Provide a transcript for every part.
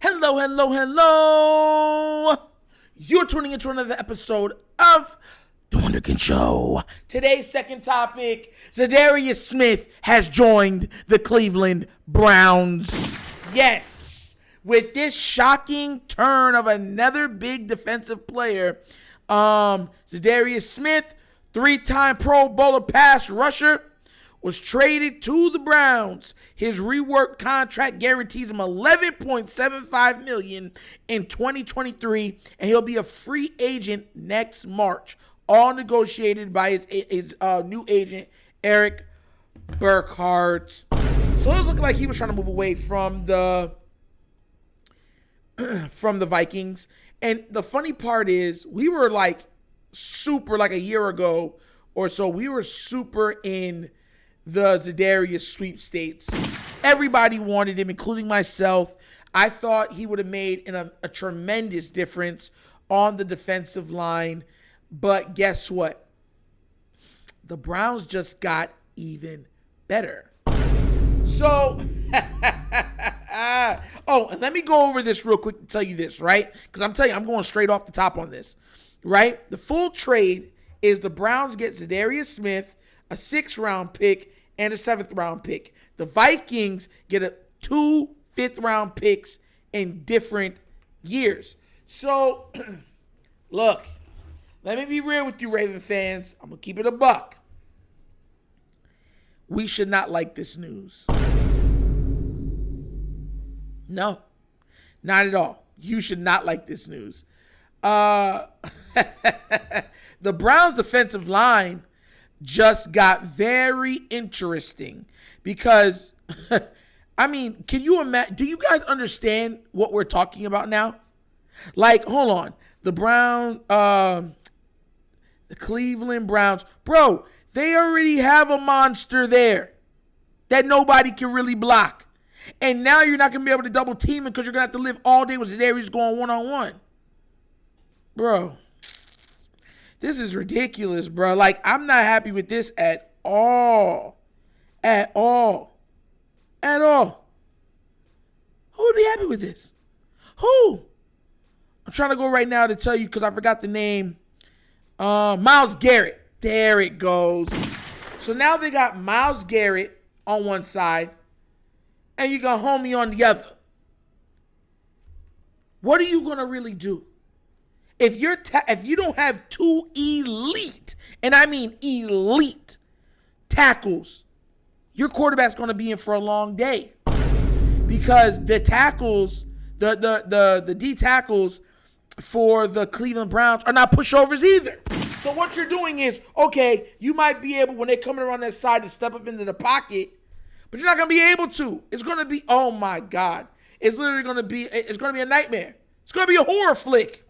Hello, hello, hello. You're tuning into another episode of The Wunderkind Show. Today's second topic, Za'Darius Smith has joined the Cleveland Browns. Yes, with this shocking turn of another big defensive player, Za'Darius Smith, three-time Pro Bowler pass rusher, was traded to the Browns. His reworked contract guarantees him $11.75 million in 2023, and he'll be a free agent next March. All negotiated by his new agent, Eric Burkhardt. So it was looking like he was trying to move away from the Vikings. And the funny part is, we were super a year ago or so, we were super in the Za'Darius sweepstakes. Everybody wanted him, including myself. I thought he would have made a tremendous difference on the defensive line. But guess what? The Browns just got even better. So, and let me go over this real quick to tell you this, right? Because I'm telling you, I'm going straight off the top on this, right? The full trade is the Browns get Za'Darius Smith, a 6th-round pick, and a 7th-round pick. The Vikings get 2 5th-round picks in different years. So, look, let me be real with you, Raven fans. I'm going to keep it a buck. We should not like this news. No, not at all. You should not like this news. The Browns' defensive line just got very interesting because, can you imagine? Do you guys understand what we're talking about now? Hold on. The Cleveland Browns, bro, they already have a monster there that nobody can really block. And now you're not going to be able to double team it because you're going to have to live all day with Za'Darius going one-on-one. Bro, this is ridiculous, bro. I'm not happy with this at all. At all. At all. Who would be happy with this? Who? I'm trying to go right now to tell you because I forgot the name. Miles Garrett. There it goes. So now they got Miles Garrett on one side and you got Homie on the other. What are you going to really do? If you don't have 2 elite, and I mean elite tackles, your quarterback's going to be in for a long day. Because the tackles, the D tackles for the Cleveland Browns are not pushovers either. So what you're doing is, okay, you might be able, when they're coming around that side, to step up into the pocket, but you're not going to be able to. It's going to be, oh my God. It's literally going to be, it's going to be a nightmare. It's going to be a horror flick.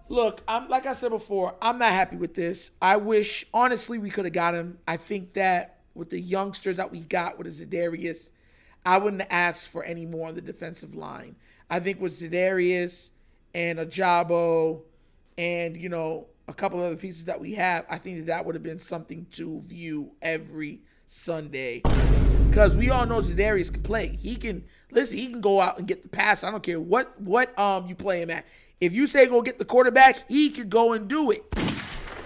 Look, like I said before, I'm not happy with this. I wish, honestly, we could have got him. I think that with the youngsters that we got with Za'Darius, I wouldn't have asked for any more on the defensive line. I think with Za'Darius and Ajabo and, a couple other pieces that we have, I think that would have been something to view every Sunday. Because we all know Za'Darius can play. He can go out and get the pass. I don't care what you play him at. If you say go get the quarterback, he could go and do it.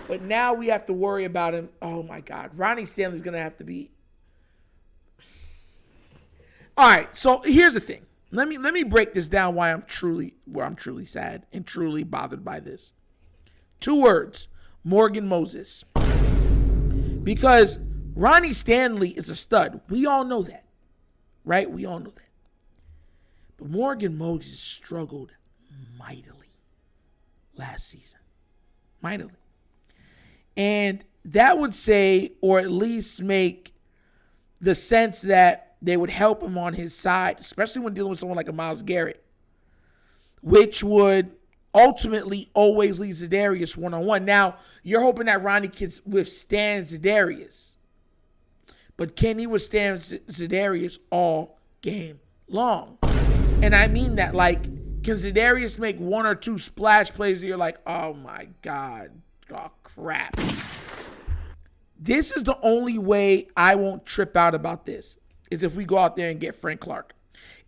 But now we have to worry about him. Oh, my God. Ronnie Stanley's going to have to be. All right, so here's the thing. Let me break this down why I'm truly sad and truly bothered by this. 2 words, Morgan Moses. Because Ronnie Stanley is a stud. We all know that, right? We all know that. But Morgan Moses struggled mightily last season. Mightily. And that would say, or at least make the sense that they would help him on his side, especially when dealing with someone like a Miles Garrett, which would ultimately always leave Za'Darius one-on-one. Now, you're hoping that Ronnie can withstand Za'Darius. But can he withstand Za'Darius all game long? And I mean that, can Za'Darius make 1 or 2 splash plays where you're like, oh my God, oh crap. This is the only way I won't trip out about this, is if we go out there and get Frank Clark.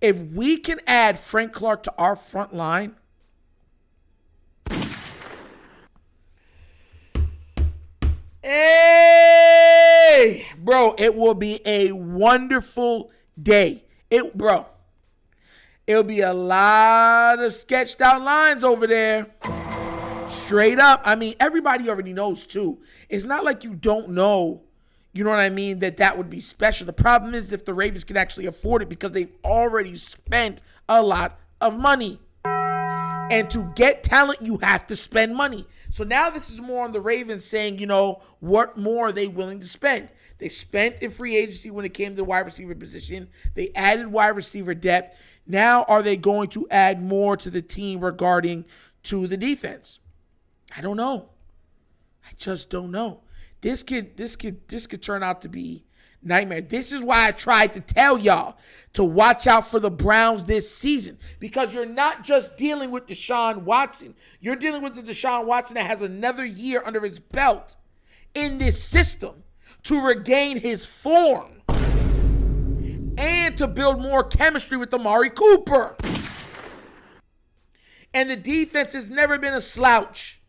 If we can add Frank Clark to our front line, hey, bro, it will be a wonderful day. It'll be a lot of sketched out lines over there. Straight up. I mean, everybody already knows too. It's not like you don't know, you know what I mean, that would be special. The problem is if the Ravens can actually afford it, because they've already spent a lot of money. And to get talent, you have to spend money. So now this is more on the Ravens saying, what more are they willing to spend? They spent in free agency when it came to the wide receiver position. They added wide receiver depth. Now are they going to add more to the team regarding to the defense? I don't know. I just don't know. This could turn out to be nightmare. This is why I tried to tell y'all to watch out for the Browns this season, because you're not just dealing with Deshaun Watson. You're dealing with the Deshaun Watson that has another year under his belt in this system to regain his form and to build more chemistry with Amari Cooper. And the defense has never been a slouch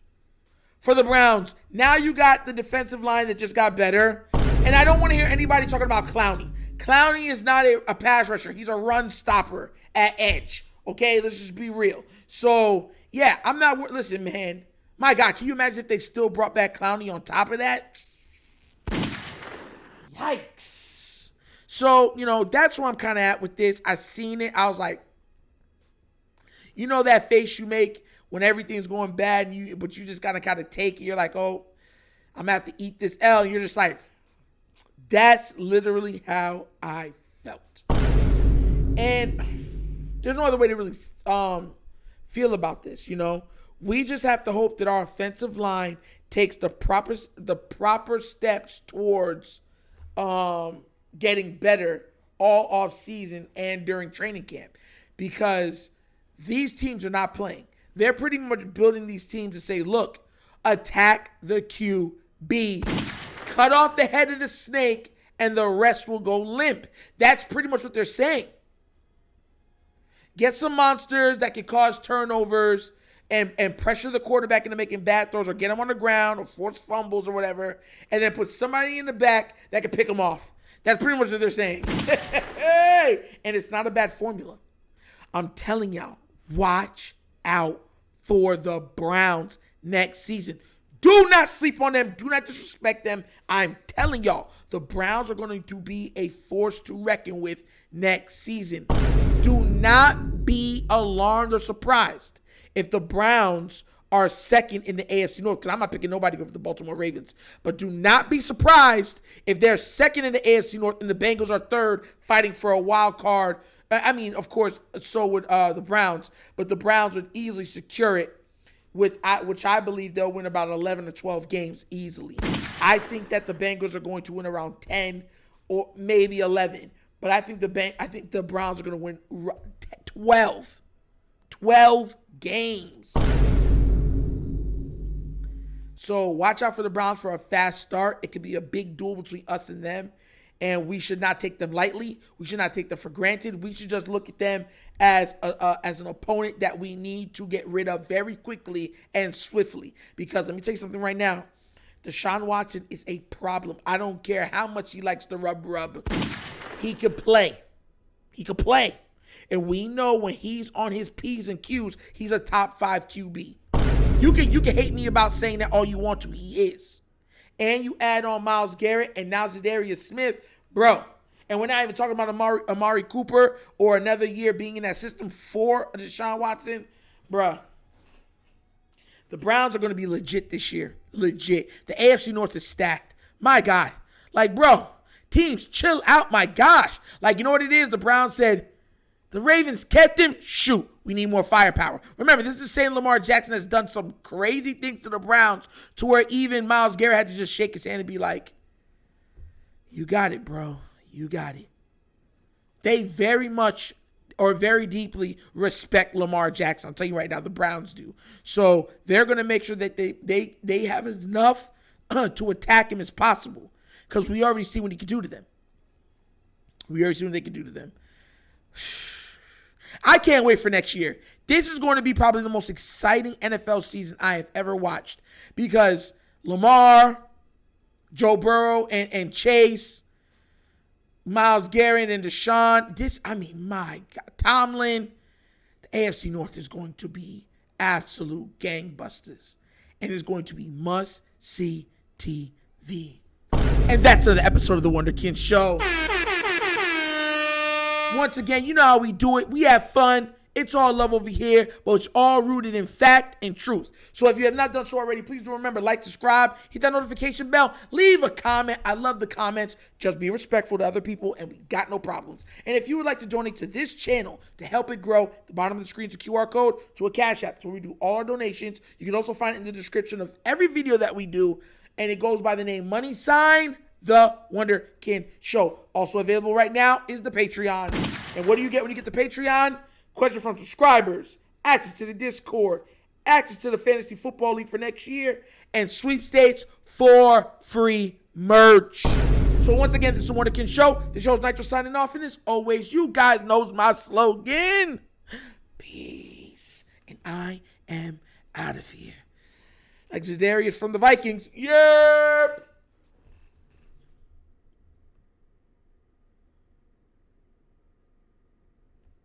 for the Browns. Now you got the defensive line that just got better. And I don't want to hear anybody talking about Clowney. Clowney is not a pass rusher. He's a run stopper at edge. Okay, let's just be real. So, yeah, I'm not... Listen, man. My God, can you imagine if they still brought back Clowney on top of that? Yikes. So, that's where I'm kind of at with this. I seen it. I was like, that face you make when everything's going bad, but you just got to kind of take it. You're like, oh, I'm going to have to eat this L. You're just like... That's literally how I felt. And there's no other way to really feel about this, We just have to hope that our offensive line takes the proper steps towards getting better all off season and during training camp, because these teams are not playing. They're pretty much building these teams to say, look, attack the QB. Cut off the head of the snake and the rest will go limp. That's pretty much what they're saying. Get some monsters that can cause turnovers and pressure the quarterback into making bad throws, or get him on the ground or force fumbles or whatever, and then put somebody in the back that can pick them off. That's pretty much what they're saying. And it's not a bad formula. I'm telling y'all, watch out for the Browns next season. Do not sleep on them. Do not disrespect them. I'm telling y'all, the Browns are going to be a force to reckon with next season. Do not be alarmed or surprised if the Browns are second in the AFC North, because I'm not picking nobody over the Baltimore Ravens. But do not be surprised if they're second in the AFC North and the Bengals are third, fighting for a wild card. I mean, of course, so would the Browns, but the Browns would easily secure it, which I believe they'll win about 11 or 12 games easily. I think that the Bengals are going to win around 10 or maybe 11, but I think the Browns are going to win 12 games. So watch out for the Browns for a fast start. It could be a big duel between us and them, and we should not take them lightly. We should not take them for granted. We should just look at them as an opponent that we need to get rid of very quickly and swiftly. Because let me tell you something right now. Deshaun Watson is a problem. I don't care how much he likes to rub. He can play. And we know when he's on his P's and Q's, he's a top 5 QB. You can hate me about saying that all you want to. He is. And you add on Miles Garrett and now Za'Darius Smith, bro. And we're not even talking about Amari Cooper or another year being in that system for Deshaun Watson, bro. The Browns are going to be legit this year. Legit. The AFC North is stacked. My God. Like, bro, teams, chill out. My gosh. Like, you know what it is? The Browns said, the Ravens kept him. Shoot, we need more firepower. Remember, this is the same Lamar Jackson that's done some crazy things to the Browns to where even Miles Garrett had to just shake his hand and be like, you got it, bro. You got it. They very much or very deeply respect Lamar Jackson. I'll tell you right now, the Browns do. So they're going to make sure that they have enough to attack him as possible, because we already see what he can do to them. We already see what they can do to them. I can't wait for next year. This is going to be probably the most exciting NFL season I have ever watched, because Lamar, Joe Burrow, and Chase, Miles Garrett and Deshaun, my God, Tomlin, the AFC North is going to be absolute gangbusters, and it's going to be must-see TV. And that's another episode of The Wunderkind Show. Once again, you know how we do it. We have fun. It's all love over here, but it's all rooted in fact and truth. So if you have not done so already, please do remember, like, subscribe, hit that notification bell, leave a comment. I love the comments. Just be respectful to other people, and we got no problems. And if you would like to donate to this channel to help it grow, the bottom of the screen is a QR code to a Cash App. So we do all our donations. You can also find it in the description of every video that we do, and it goes by the name The Wunderkind Show. Also available right now is the Patreon. And what do you get when you get the Patreon? Question from subscribers, access to the Discord, access to the Fantasy Football League for next year, and sweepstakes for free merch. So once again, this is The Wunderkind Show. The show's Nitro signing off, and as always, you guys knows my slogan. Peace. And I am out of here. Like Za'Darius from the Vikings. Yep.